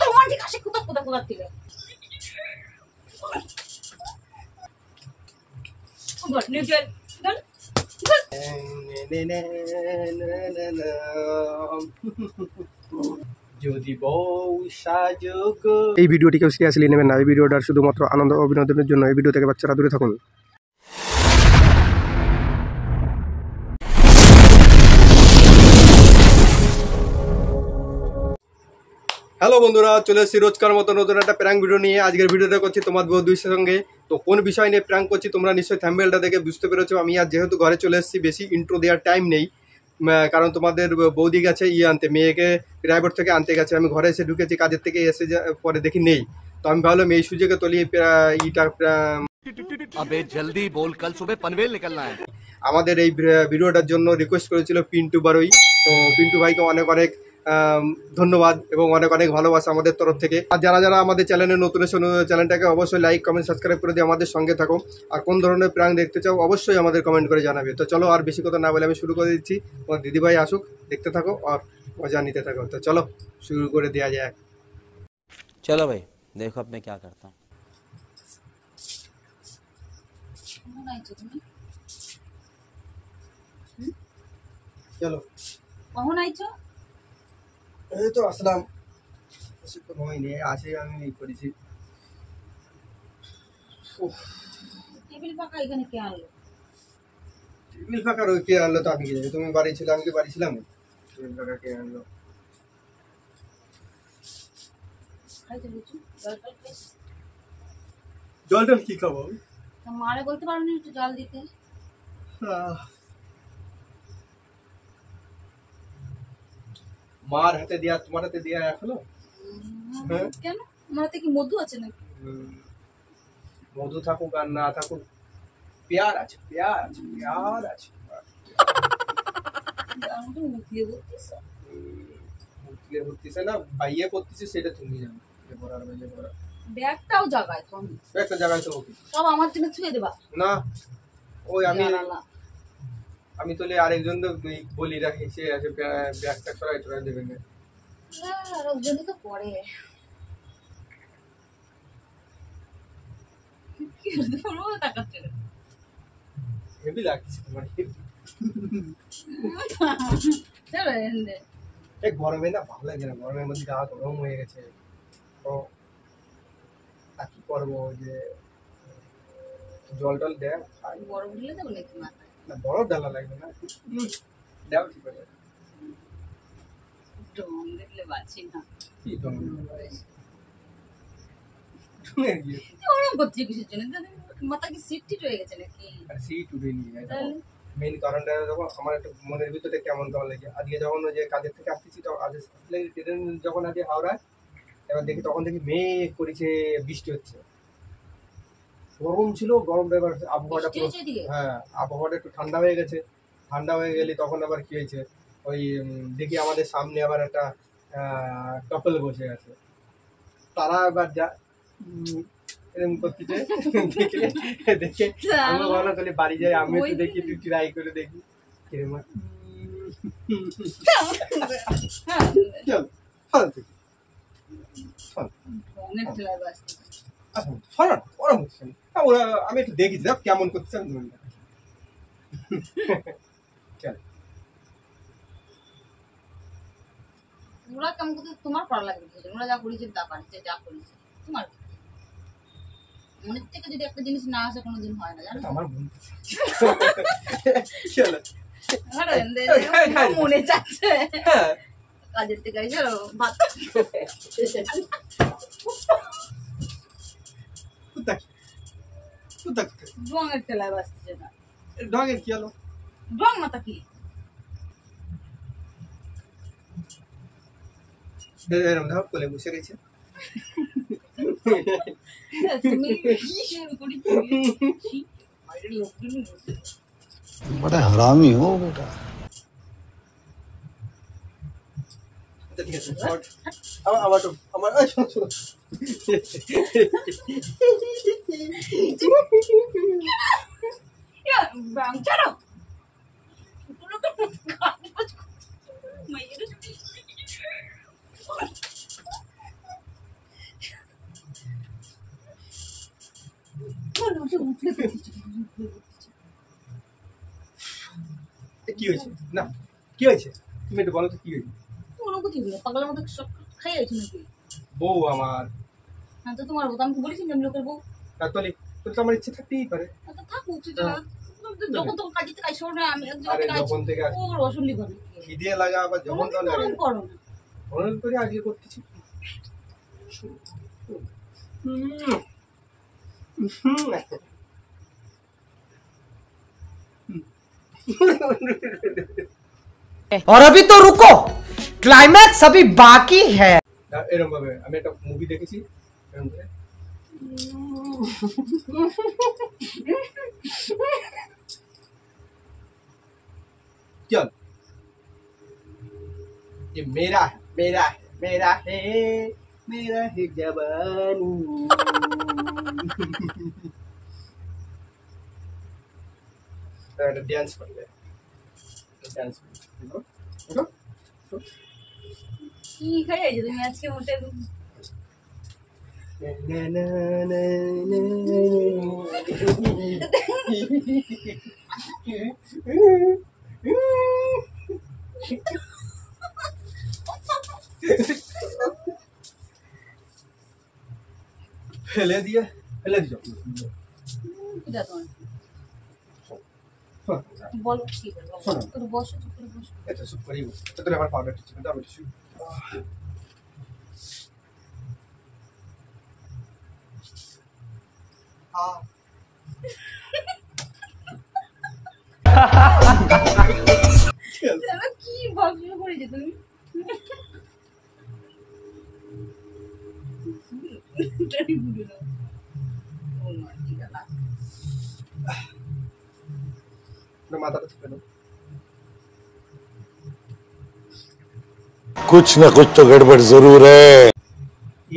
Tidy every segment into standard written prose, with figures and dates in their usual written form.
romantic আসে কোথা থেকে good good good যদি বউ সাজুক। এই ভিডিওটি কেউ সিরিয়াসলি নেবেন না। এই ভিডিওটার শুধুমাত্র আনন্দ ও বিনোদনের জন্য। এই ভিডিও থেকে বাচ্চারা দূরে থাকুন। হ্যালো বন্ধুরা, চলে এসেছি রোজকার মতো নতুন একটা প্র্যাঙ্ক ভিডিও নিয়ে। আজকের ভিডিওটা করছি তোমার বন্ধুদের সঙ্গে। তো কোন বিষয় নিয়ে প্র্যাঙ্ক করছি তোমরা নিশ্চয়ই থাম্বনেলটা দেখে বুঝতে পেরেছো। আমি আর যেহেতু ঘরে চলে এসেছি, বেশি ইন্ট্রো দেওয়ার টাইম নেই, কারণ তোমাদের বৌদি গেছে আনতে, মেয়েকে ড্রাইভার থেকে আনতে গেছে। আমি ঘরে এসে ঢুকেছি কাজের থেকে, এসে পরে দেখি নেই। তো আমি ভাবলাম এই সুযোগে তলিয়ে अबे जल्दी बोल, कल सुबह पनवेल निकलना है। আমাদের এই ভিডিওটার জন্য রিকোয়েস্ট করেছিল পিন্টু বারুই। তো পিন্টু ভাইকে অনেক অনেক ধন্যবাদ এবং অনেক অনেক ভালোবাসা আমাদের তরফ থেকে। আর যারা যারা আমাদের চ্যানেলে নতুন এসে চ্যানেলটাকে অবশ্যই লাইক কমেন্ট সাবস্ক্রাইব করে দিয়ে আমাদের সঙ্গে থাকো। আর কোন ধরনের প্র্যাঙ্ক দেখতে চাও অবশ্যই আমাদের কমেন্ট করে জানাবে। তো চলো আর বেশি কথা না বলে আমি শুরু করে দিচ্ছি। তোমার দিদিভাই আসুক, দেখতে থাকো আর মজা নিতে থাকো। তো চলো শুরু করে দেওয়া যায়। चलो भाई देखो अब मैं क्या करता हूँ। চলো কখন আইছো? এই তো আসলাম, বেশিক্ষণ হয়নি, আসে আমি করেছি। টেবিল ফাঁকা, এখানে কে আনলো? টেবিল ফাঁকা কে আনলো? তো আমি কি জানি, তুমি বাড়ি ছিল, আমি কি বাড়ি ছিলাম? টেবিল ফাঁকা কে আনলো? জল টল কি খাবো? মারে বলতে পারো না একটু জল দিতে? মার হাতে দিয়া তোমার হাতে দিয়া এখনো? কেন, আমার হাতে কি মধু আছে নাকি? মধু থাকুক আর না থাকুক, পেয়ার আছে, পেয়ার আছে, পেয়ার আছে। উঠলে উঠতেছে না, বাইয়ে করতেছে, সেটা তুমি জানো। ব্যাগটাও জাগায় তো, আমি একটা জায়গায় তো সব আমার জন্য ছুঁয়ে দেবা না? ওই আমি তোলে আরেকজন তো বলি রাখি, সে আছে ব্যাগটা সরাই টরাই দেবেন না। লোকজন তো পরে হেভি লাগছে তোমার। এই গরমে না ভালো লাগে না, গরমের মধ্যে গা গরম হয়ে গেছে। তো কি করবো, যে জল টল দেয়, বরফ ঢেলে দেবো নাকি মাথায়? না বরফ ডালা লাগবে না, দেও ঠিক আছে। ডং দেখলে বাঁচি না। কি ডং? ওরকম করছি কিসের জন্য? মাথা কি সিট টিট হয়ে গেছে নাকি? আর সিট উঠে নিয়ে মেইন কারণটা যখন আমার একটা মনের ভিতরে কেমন কেমন লাগে। আজকে যখন ওই যে কাজের থেকে আসতেছি, তো আজকে ট্রেন যখন আজকে হাওড়ায়, এবার দেখি তখন দেখি মেঘ করেছে, বৃষ্টি হচ্ছে। গরম ছিল, গরমটা এবার আবহাওয়াটা, হ্যাঁ আবহাওয়াটা একটু ঠান্ডা হয়ে গেছে। ঠান্ডা হয়ে গেলে তখন আবার কি হয়েছে, ওই দেখি আমাদের সামনে আবার একটা কাপল বসে আছে। তারা এবার যা এরকম করতেছে দেখে আমি ভালো তাহলে বাড়ি যাই, আমি একটু দেখি, একটু ট্রাই করে দেখি কিরকম। আমি একটু দেখি কেমন করছে। ওরা কেমন করতে তোমার পড়া লাগবে? ওরা যা করেছে তা পারছে, যা করেছে তোমার মনের থেকে যদি একটা জিনিস না আসে কোনোদিন হয় না, জানো? আমার মনে চাচ্ছে কাজের থেকে আইসো ভাত ডঙের ঠেলায় বাঁচতেছে না। ডঙের কি হলো? ডং মাথা কি কোলে বসে গেছে। তুমি কি শুরু করি? बड़ा हरामी हो बेटा। ঠিক আছে, আমার তো আমার কি হয়েছে? না, কি হয়েছে? তুমি একটু বলো তো কি হয়েছে? অনুভূতি হলো পাগলের মতো সব খাই যাচ্ছি নাকি? বউ আমার, হ্যাঁ তো তোমার বউ, আমি বলেছি আমি লোকের বউ। তাহলে তো আমার ইচ্ছে থাকতেই পারে। তো থাকুক সেটা, যখন তখন কাজে কাজ শোনো না, আমি একজন আরে কাজ যখন থেকে আসি ওর অসুবিধা করে খিদে লাগা আবার যখন তখন লাগে। করো না। অনুরোধ করে আজকে করতেছি। और अभी तो रुको, क्लाइमैक्स अभी बाकी है। এরকম ভাবে আমি একটা মুভি দেখেছি এরকম করে। चल ये मेरा है, मेरा है, मेरा है, मेरा है जवानी। डांस कर ले, डांस उठो उठो। কি খাই যাচ্ছি তুমি আজকে মোটে? ना ना ना ফেলে দিয়ে ফেলে দিও। এটা তোমার বলো কি বলবো, একটু বসো, চুপ করে বসো। এটা সুপ করি বস। তো আমার পাউডার ছিল দাও একটু। হ্যাঁ তাহলে কি ভাবছো করেছো তুমি? এটাই বুঝে নাও। ও মা, ঠিক আছে। না মাথাটা ছেড়ে দাও। कुछ न कुछ तो गड़बड़ जरूर है।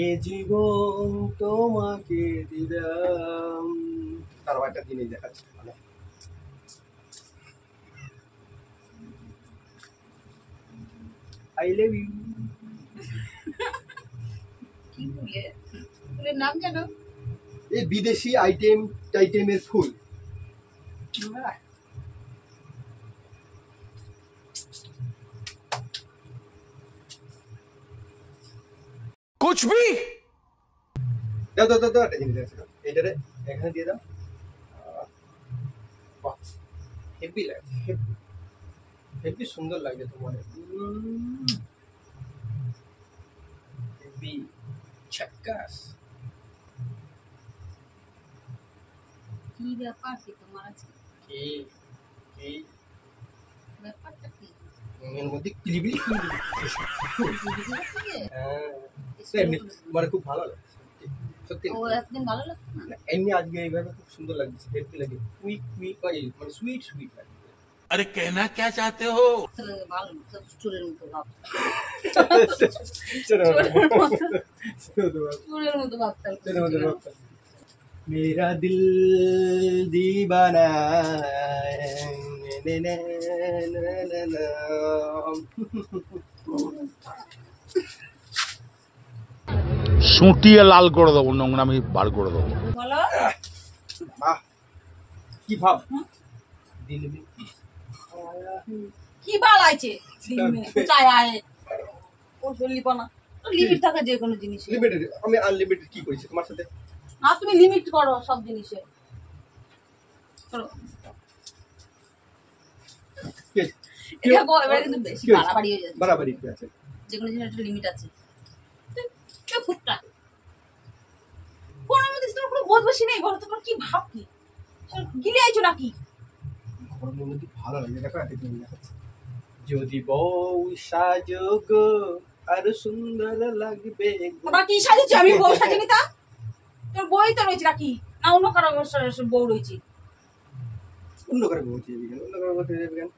এ জীবন তোমাকে দিলাম। তার একটা জিনিস দেখাচ্ছি মানে আই লাভ ইউ। কি ফুলে? ফুলের নাম জানো? এই বিদেশি আইটেমের ফুল। कुछ भी দাও দাও দাও দাও একটা জিনিস আছে এইটারে এখানে দিয়ে দাও। বাহ হেভি লাগে, হেভি সুন্দর লাগে তোমার। হেভি ছক্কাস। কি ব্যাপার কি তোমার আছে? কি কি ব্যাপারটা কি? এর মধ্যে কিলিবিলি কিলিবিলি। হ্যাঁ এমনি মানে খুব ভালো লাগে সত্যি। ও একদিন ভালো লাগতো না? এমনি আজকে এইভাবে খুব সুন্দর লাগছে, হেভি লাগে, কুইক কুইক মানে সুইট সুইট লাগে। अरे कहना क्या चाहते हो? তাহলে ভালো না, সব চুলের মতো ভাব। চুলের মতো ভাবতাম। मेरा दिल दीवाना সুটিয়ে লাল করে দেবো, নোংরামি বার করে দেবো। বলো বাহ কি ভাব দিল में কি বাল আছে দিন মে চায় আয় ও চলিবা না, লিমিট থাকে যে কোনো জিনিসে। লিমিটেড, আমি আনলিমিটেড কি করেছি তোমার সাথে? না তুমি লিমিট করো সব জিনিসে করো। এটা এবারে কিন্তু বেশি বাড়াবাড়ি হয়ে যাচ্ছে। বাড়াবাড়ি কি আছে? যে কোনো জিনিসের একটা লিমিট আছে। কেউ ফুটটা কোন মধ্যে তোমার কোনো বোধ বসি নেই, বলো তোমার কি ভাব কি? গিলে আইছো নাকি? ঘরের মধ্যে ভালো লাগে, দেখো এত দিন দেখাচ্ছে। যদি বউ সাজগো আর সুন্দর লাগবে গো। তোমার কি সাজেছো? আমি বউ সাজিনি তা? তোর বই তো রয়েছে নাকি? না অন্য কারো বউ রয়েছে? অন্য করে বউ দিয়ে দিবেন, অন্য করে বউ দিয়ে দিবেন।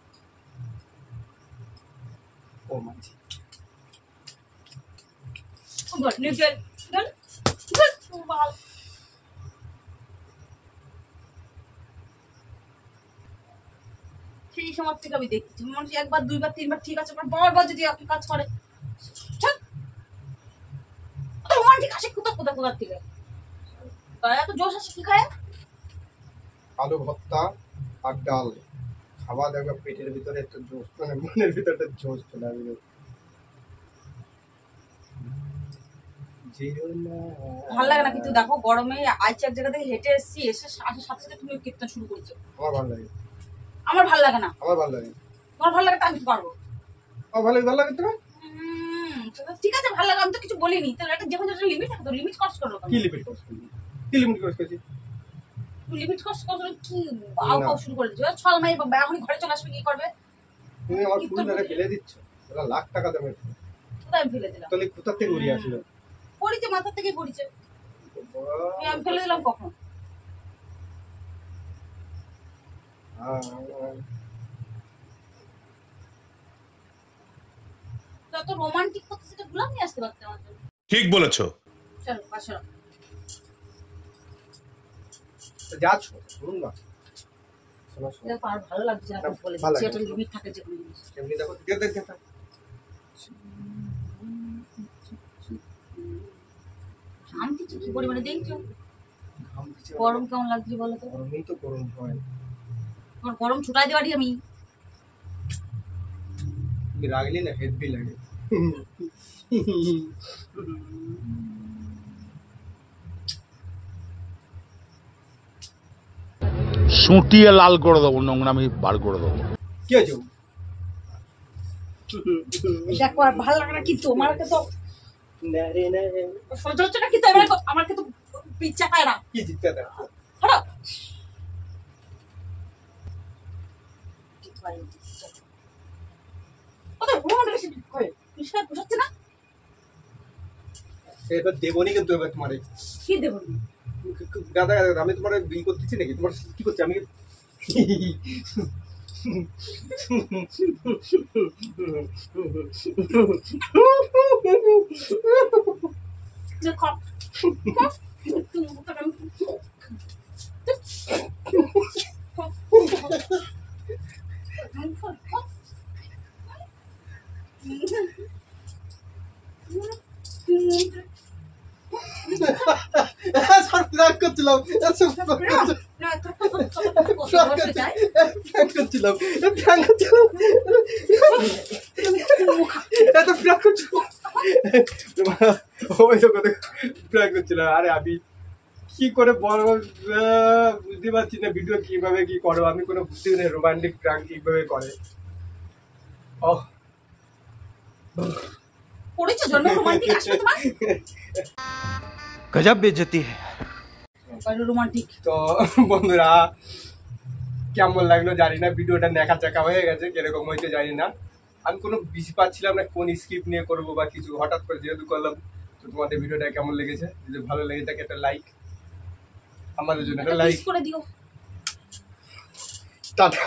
ও মাঝি গুড নিকেল গুড গুড বাল। সেই সময় থেকে আমি দেখছি মানুষ একবার দুইবার তিনবার ঠিক আছে, বারবার যদি একই কাজ করে, রোমান্টিক আসে কোথা থেকে? গায়ে এত জোশ আসে কি খায়? আলু ভর্তা আর ডাল খাওয়া দেখবে পেটের ভিতরে একটা জোশ, মানে মনের ভিতরে একটা জোশ চলে আসবে। ভালো লাগে না কিন্তু দেখো গরমে আইছে এক জায়গা থেকে হেঁটে এসছি, এসে আসার সাথে সাথে তুমি কীর্তন শুরু করেছো। আমার ভালো লাগে, আমার ভালো লাগে না। আমার ভালো লাগে, তোমার ভালো লাগে তো আমি পারবো। আমার ভালো লাগে তোমার? ঠিক আছে ভালো লাগে, আমি তো কিছু বলিনি। তো একটা যেমন একটা লিমিট থাকে, তো লিমিট ক্রস করো কি লিমিট ক্রস করছি? কি লিমিট ক্রস করছি? লিমিট ক্রস করলে কি বাউ শুরু করে দিচ্ছ? ছল মাই বা এখনই ঘরে চলে আসবে, কি করবে? তুমি আমার ফুল মেরে ফেলে দিচ্ছ, ওরা লাখ টাকা দামের। কোথায় আমি ফেলে দিলাম? তাহলে কোথা থেকে উড়িয়ে আসলো? পড়িছে, মাথা থেকে পড়িছে। আমি ফেলে দিলাম কখন? যত রোমান্টিক কথা সেটা গুলাম নিয়ে আসতে পারতে আমাদের। ठीक बोलेছো। চলো পাশে যাচ্ছ শুনুন না, দেখো আর ভালো লাগছে না বলে ভালো দিচ্ছি, লাগছে। একটা লিমিট থাকে যে কোনো জিনিস। এমনি দেখো দেখ শান্তি কি পরিমাণে দেখছো? গরম কেমন লাগছে বলো তো? গরমই তো গরম হয়, তোমার গরম ছুটাই দেওয়ারই আমি। রাগলি না হেভি লাগে। সুটিয়ে লাল করে দেবো, নোংরামি বার করে দেবো। কি হয়েছে? দেখো আর ভালো লাগে না কিন্তু আমাকে তো না রে না রে, সহ্য হচ্ছে না কিন্তু আমাকে তো পিচ্ছা খায় না। কি জিততে দেখ হলো না এবার দেবনি কিন্তু এবার তোমার কি দেবো? দাদা আমি তোমার বিল করতেছি নাকি? তোমার কি করছি আমি? রাগ করছিলাম, আরে আমি কি করে বড় বুঝতে পারছি না ভিডিও কিভাবে কি করো, আমি কোনো বুঝতে পারি রোমান্টিক প্র্যাঙ্ক কিভাবে করে। পড়েছো জন্মে রোমান্টিক আসবে তোমার? गजब बेइज्जती है। রোমান্টিক তো বন্ধুরা কেমন লাগলো জানি না, ভিডিওটা নেকা চাকা হয়ে গেছে, কিরকম হয়েছে জানি না। আমি কোনো বুঝতে পারছিলাম না কোন স্ক্রিপ্ট নিয়ে করবো বা কিছু, হঠাৎ করে যেহেতু করলাম। তো তোমাদের ভিডিওটা কেমন লেগেছে? যদি ভালো লেগে থাকে একটা লাইক, আমাদের জন্য একটা লাইক করে দিও। টাটা।